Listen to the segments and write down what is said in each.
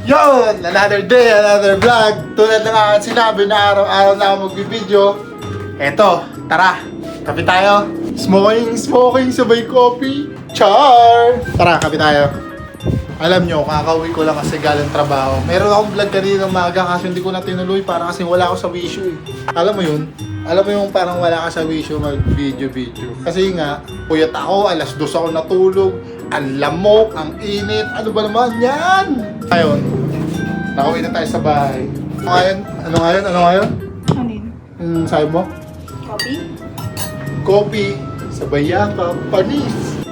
Yon! Another day, another vlog. Tulad ng aking sinabi na araw-araw na ako magbibideo. Eto, tara, kape tayo. Smoking, sabay coffee. Char! Tara, kape tayo. Alam nyo, kakauwi ko lang kasi galing trabaho. Meron akong vlog kanina ng maga kasi hindi ko na tinuloy para kasi wala ako sa wisyo eh. Alam mo yun? Alam mo yung parang wala ka sa wisyo mag-video. Kasi nga, puyat ako, alas 2 ako natulog. Ang lamok, ang init, ano ba naman yan? Ngayon, nakauwi na tayo sa bahay. Ano ngayon? Sabi mo? Coffee? Coffee, sabay yakap, panis.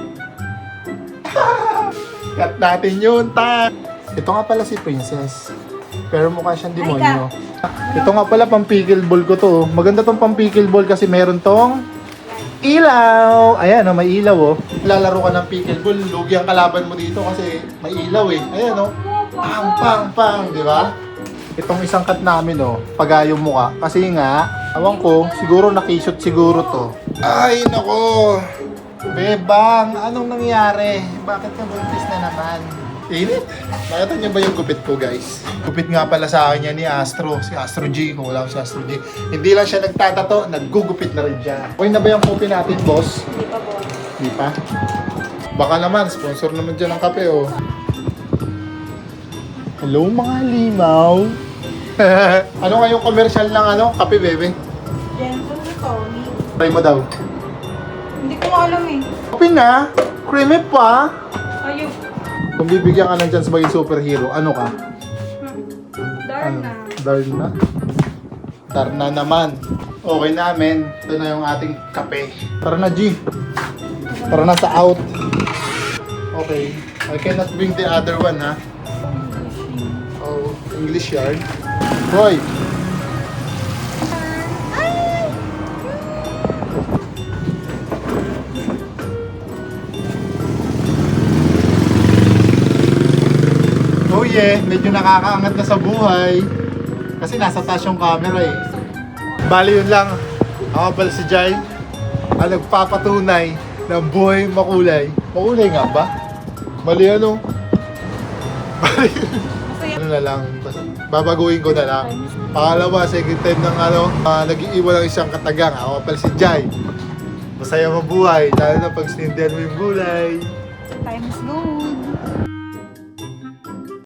Cut natin yun, ta! Ito nga pala si Princess. Pero mukha siyang demonyo. Ito nga pala pang pickleball ko to. Maganda tong pang pickleball kasi meron tong ilaw. Ayan oh, may ilaw oh. Lalaro ka ng pickleball, lugi ang kalaban mo dito kasi may ilaw eh. Ayan oh. Pang, di ba? Itong isang cut namin oh, pagayong mukha. Kasi nga, awang ko, siguro nakisot siguro to. Ay nako. Bebang, anong nangyari? Bakit ka buntis na naman? Init? Nakita niyo ba yung gupit ko, guys? Gupit nga pala sa akin yan ni Astro. Si Astro G, kung wala ko si Astro G. Hindi lang siya nagtatato, naggugupit na rin siya. Okay na ba yung kopi natin, boss? Hindi pa, boss. Hindi pa? Baka naman, sponsor naman dyan ng kape, oh. Hello, mga limaw. Ano nga yung commercial ng kape, bebe? Gentle na Tony. Try mo daw. Hindi ko alam eh. Kape na? Creamy pa? Ayun. Kung bibigyan ka na dyan sa maging superhero, ano ka? Darna. Darna? Darna naman. Okay namin. Ito na yung ating kape. Tara na, G. Tara na sa out. Okay. I cannot bring the other one, ha? Oh, English yard. Roy. Oh yeah, medyo nakakaangat na sa buhay. Kasi nasa taas yung camera eh. Bali yun lang. Ako pala si Jai. Ang nagpapatunay ng buhay makulay. Makulay nga ba? Mali ano? Bali. Ano na lang. Babaguhin ko na lang. Pangalawa, second time ng nag-iiwan ng isang katagang. Ako pala si Jai. Masaya mabuhay. Lalo na pag sinindihan mo yung gulay. Time is go.